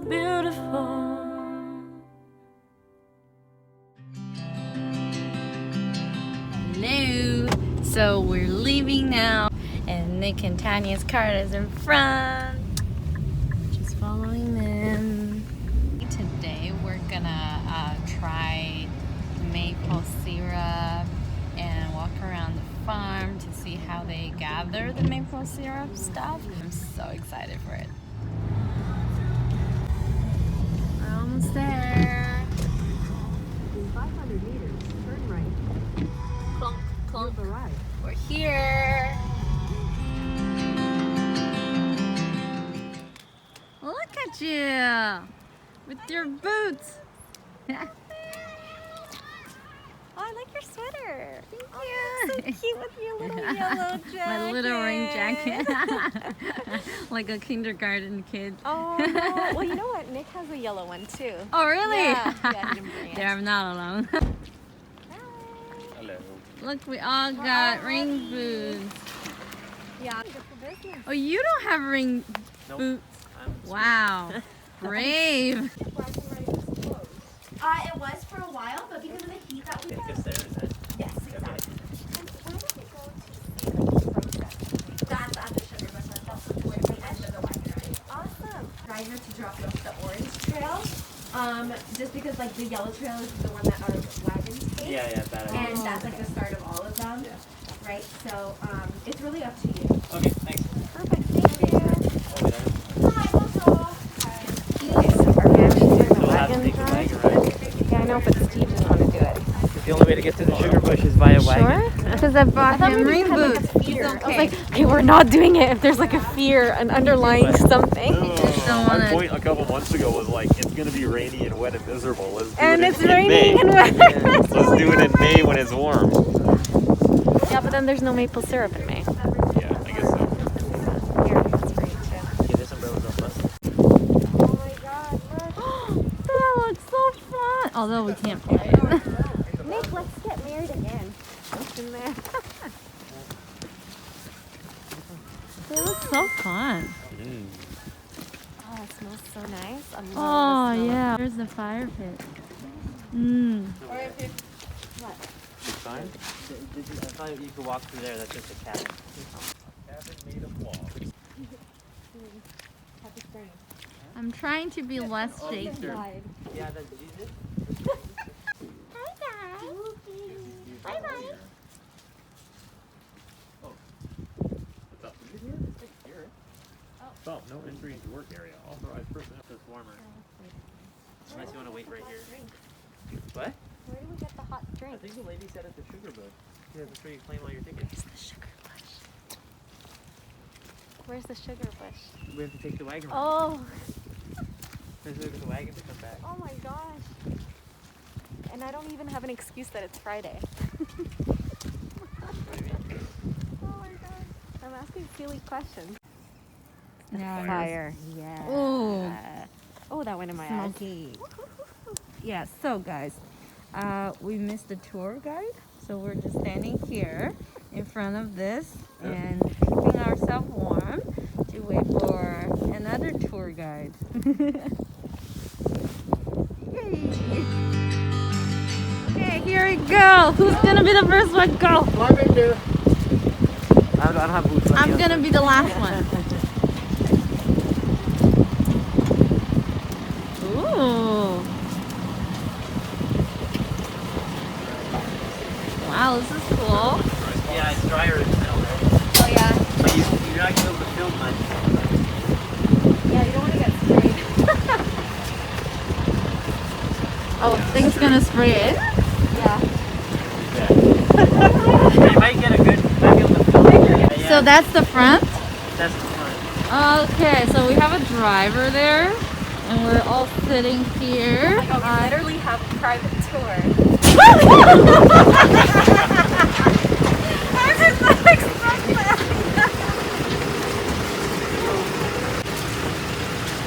beautiful. Hello. So we're leaving now, and Nick and Tania's car is in front. Just following them. Today we're gonna try maple syrup and walk around the farm to see how they gather the maple syrup stuff. I'm so excited for it. We're almost there. In 500 meters, turn right. Clunk, clunk. You've arrived. We're here. Look at you with your boots. Oh, I like your sweater. Thank you. Oh, so cute with your little yellow jacket. My little rain jacket. Like a kindergarten kid. Oh, no. Well, you know what? Nick has a yellow one, too. Oh, really? Yeah, he didn't bring it. There, I'm not alone. Hello. Look, we all got rain boots. Yeah, good for business. Oh, you don't have rain boots. Wow. Brave. It was for a while, but because of the heat that we had. Yes, exactly. And where did we go to see the process? That's at the sugar bush. That's towards the end of the wagon ride. Awesome. Driver to drop off the orange trail. Just because like the yellow trail is the one that our wagons take. Yeah, that idea. And that's like the start of all of them. Yeah. Right? So it's really up to you. Okay, thanks. Perfect. Thank you. Oh, wait, Hi, bonjour. we'll have to take the wagon ride. Yeah, I know, but Steve doesn't want to do it. The only way to get to the sugar bush is via wagon. Sure? Because I bought him rain boots. He's okay. I was like, hey, we're not doing it if there's like a fear, an underlying something. Our point a couple months ago was like, it's going to be rainy and wet and miserable. Let's do And it it's in raining May. and wet. Let's do it in May when it's warm. Yeah, but then there's no maple syrup in May. Yeah, I guess so. Here, that's for you too. Yeah, this umbrella's on us. Oh my god, look. That looks so fun. Although we can't play it. Nick, let's get married again. What's in there? It looks so fun. Oh, it smells so nice. I love Oh, the smell. yeah. There's the fire pit. Mmm. It's fine? I thought you could walk through there. That's just a cabin. Cabin made of logs. Happy spring. I'm trying to be less shaky. Yeah, that's Jesus. Hi, guys. Bye, bye. Oh. What's up? Is it here? It's here. Oh, no entry into work area. Authorized personnel. It's warmer. Unless you want to wait right here. What? Where do we get the hot I drink? think the lady said at the sugar bush. Yeah, that's where you claim all your tickets. The sugar bush. Where's the sugar bush? We have to take the wagon ride. Oh, Let's look at the wagon to come back. oh my gosh. And I don't even have an excuse that it's Friday. Oh my gosh. I'm asking silly questions. Yeah. Fire. Yeah. Ooh. Oh, that went in my eyes. Smoky. Yeah, so guys, we missed the tour guide, so we're just standing here in front of this and keeping ourselves warm to wait for another tour guide. Yay! Okay, here we go. Who's gonna be the first one? Go. Climbing there. I don't have boots. I'm gonna be the last one. Ooh. Wow, this is cool. Yeah, it's drier in the middle there. Oh yeah. But you're not going to be able to film much. Yeah, you don't want to get sprayed. Oh, things gonna spray it? Yeah. You might get a good, you might be able to film it. Yeah, So that's the front? that's the front. Okay, so we have a driver there, and we're all sitting here. Oh, we literally have a private tour. I did not expect that.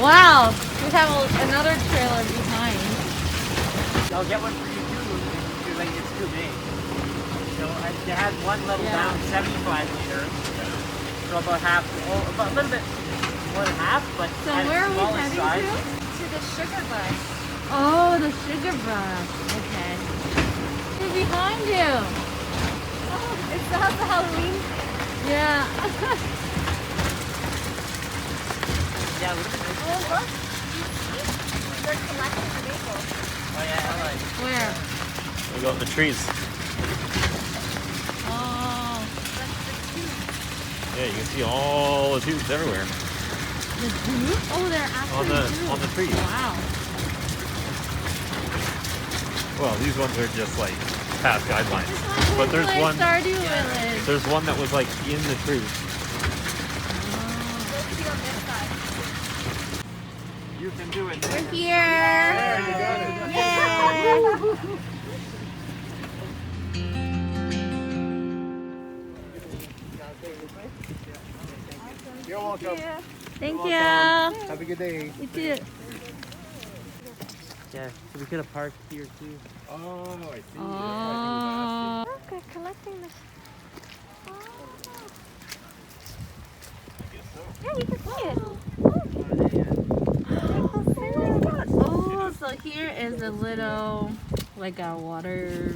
Wow, we have another trailer behind. I'll get one for you too, like it's too big. So they had one level down 75 meters. So about half, about a little bit more than half, but So at where are its we smallest heading size. to? To the sugar bus. Oh, the sugar brush. Okay. They're behind you. Oh, it still has the Halloween. Yeah. Yeah, look at this. Oh, look. They're collecting the maples. Oh yeah, I like. Where? We go in the trees. Oh, Yeah, you can see all the tubes everywhere. the tube? Oh, they're actually tubes. On the trees. Wow. Well, these ones are just like past guidelines. But there's Like one. Stardew Village. There's one that was like in the tree. Let's see on this side. You can do it. We're here. You got it. Yeah. You're welcome. Thank you. Have a good day. You too. Yeah, so we could have parked here too. Oh, I see. Oh. Look, they're collecting the. Oh. Yeah, you can see it. Oh, so here is a little, like a water,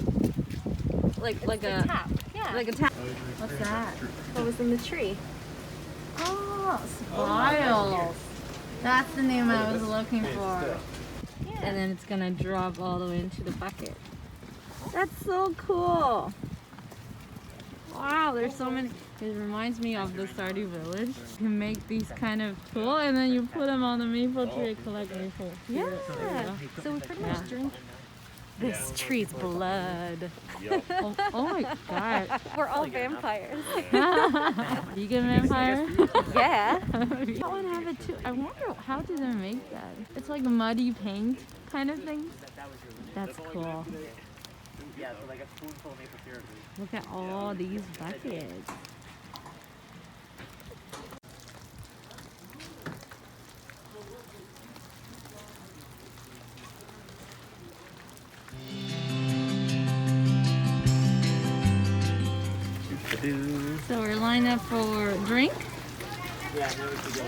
like a Tap. Yeah. like a tap. What's that? What was in the tree? Oh, spiles. That's the name I was looking for. And then it's gonna drop all the way into the bucket. That's so cool. Wow, there's so many. It reminds me of the Stardew Village. You can make these kind of tool and then you put them on the maple tree, collect maple. Yeah. Yeah. So we pretty much drink This tree's blood. Oh my god. We're all vampires. Vegan vampire? Yeah. That one have it too. I wonder how do they make that? It's like muddy paint kind of thing. That's cool. Yeah, so like a spoonful of maple syrup. Look at all these buckets. So we're lined up for drink. Yeah, now we can go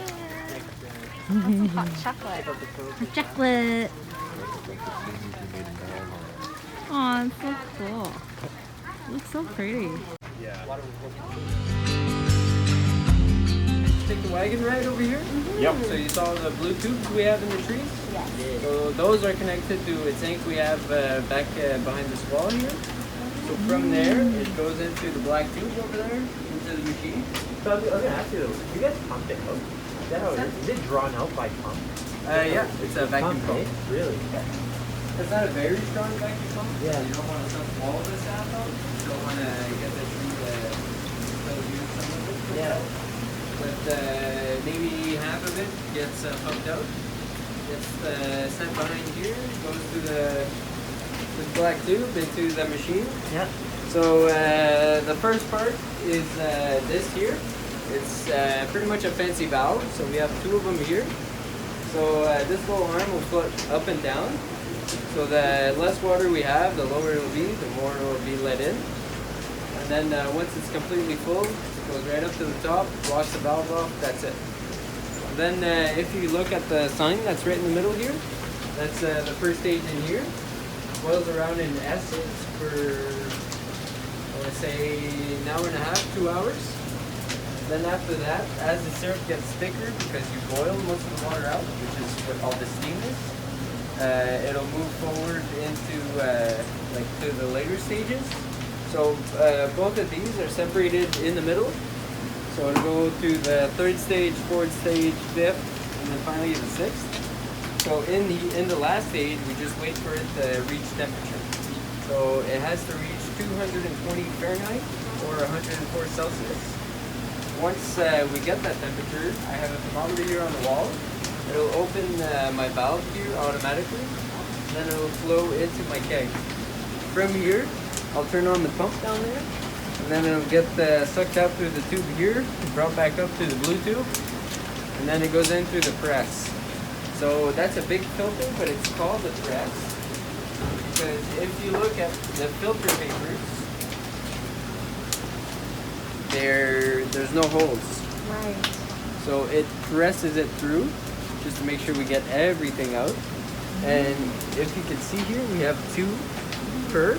next. Hot chocolate. Chocolate. Oh, it's so cool. It looks so pretty. Yeah. Take the wagon ride over here. Yep. So you saw the blue tubes we have in the trees? Yes. So those are connected to a tank we have back behind this wall here. So from there, it goes into the black tube over there, into the machine. So I was gonna ask you though, do you guys pump it out? Is that how it is? Is it drawn out by pump? Yeah, it's a vacuum pump. eh? Really? It's not a very strong vacuum pump. Yeah. You don't want to suck all of this out though. You don't want to get the tree to use some of it. Yeah. But maybe half of it gets pumped out. It's sent behind here, goes through the black tube into the machine. Yeah. So the first part is this here. It's pretty much a fancy valve. So we have two of them here. So this little arm will float up and down. So the less water we have, the lower it will be, the more it will be let in. And then once it's completely full, it goes right up to the top, locks the valve off, that's it. And then if you look at the sign that's right in the middle here, that's the first stage in here. Boils around in essence for, I want to say, an hour and a half, 2 hours. Then after that, as the syrup gets thicker, because you boil most of the water out, which is what all the steam is, it'll move forward into like to the later stages. So both of these are separated in the middle. So it'll go to the third stage, fourth stage, fifth, and then finally the sixth. So in the last stage, we just wait for it to reach temperature. So it has to reach 220 Fahrenheit or 104 Celsius. Once we get that temperature, I have a thermometer here on the wall. It'll open my valve here automatically, and then it'll flow into my keg. From here, I'll turn on the pump down there, and then it'll get sucked out through the tube here, brought back up to the blue tube, and then it goes in through the press. So that's a big filter, but it's called a press because if you look at the filter papers, there's no holes. Right. So it presses it through, just to make sure we get everything out. And if you can see here, we have 2 per.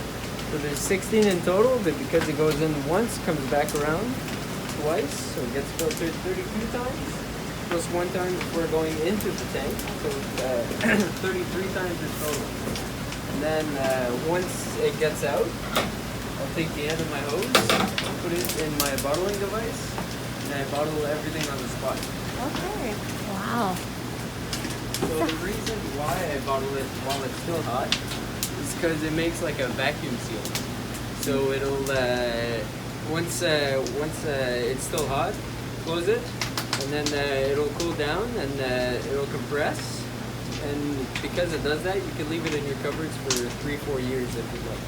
So there's 16 in total, but because it goes in once, comes back around twice, so it gets filtered 32 times, plus 1 time before going into the tank, so 33 times in total. And then once it gets out, I'll take the end of my hose, put it in my bottling device, and I bottle everything on the spot. Okay. Wow. So the reason why I bottle it while it's still hot is because it makes like a vacuum seal. So it'll once it's still hot, close it, and then it'll cool down and it'll compress. And because it does that, you can leave it in your cupboards for 3-4 years if you'd like.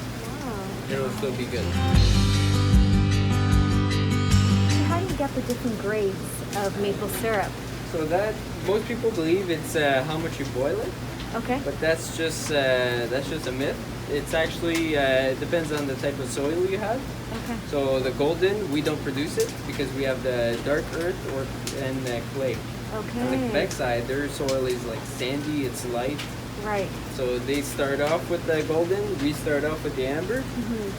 Wow. It'll still be good. So how do you get the different grades of maple syrup? So that most people believe it's how much you boil it. Okay. But that's just a myth. It's actually it depends on the type of soil you have. Okay. So the golden, we don't produce it because we have the dark earth and clay. Okay. On the Quebec side, their soil is like sandy, it's light. Right. So they start off with the golden, we start off with the amber,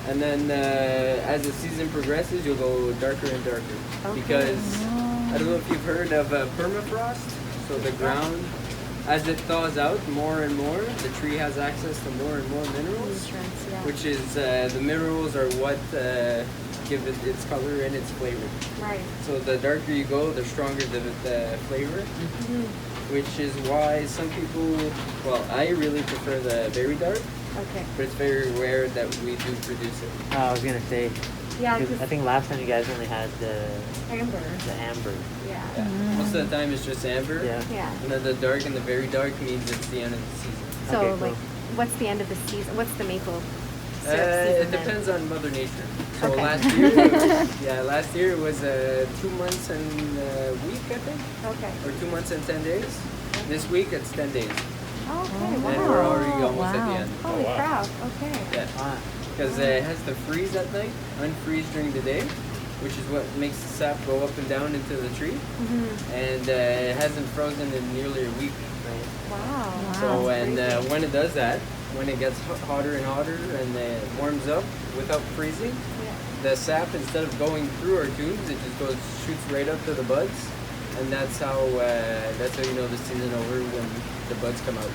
and then as the season progresses, you'll go darker and darker. Okay. Because I don't know if you've heard of permafrost. So the ground, as it thaws out more and more, the tree has access to more and more minerals, Nutrients, yeah. which is the minerals are what give it its color and its flavor. Right. So the darker you go, the stronger the flavor, which is why some people, well, I really prefer the very dark, Okay. but it's very rare that we do produce it. I was gonna say, Yeah, 'cause I because think last time you guys only had the amber. amber. Yeah. Yeah. Most of the time it's just amber, Yeah. Yeah. and then the dark and the very dark means it's the end of the season. So, Okay, cool. like, what's the end of the season? What's the maple syrup season It then? depends on Mother Nature. So Okay. last year it was 2 months and a week, I think, Okay. or 2 months and 10 days. This week it's 10 days, Okay. and Wow. we're already almost at the end. Holy crap. Okay. Yeah, Ah, because it has to freeze at night, unfreeze during the day, which is what makes the sap go up and down into the tree, and it hasn't frozen in nearly a week. Wow. So when it does that, when it gets hotter and hotter and it warms up without freezing, the sap, instead of going through our tubes, it just shoots right up to the buds, and that's how you know the season over when the buds come out.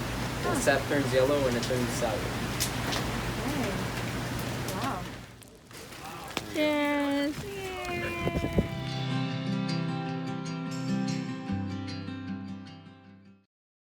The sap turns yellow and it turns sour. Okay. Wow. Cheers.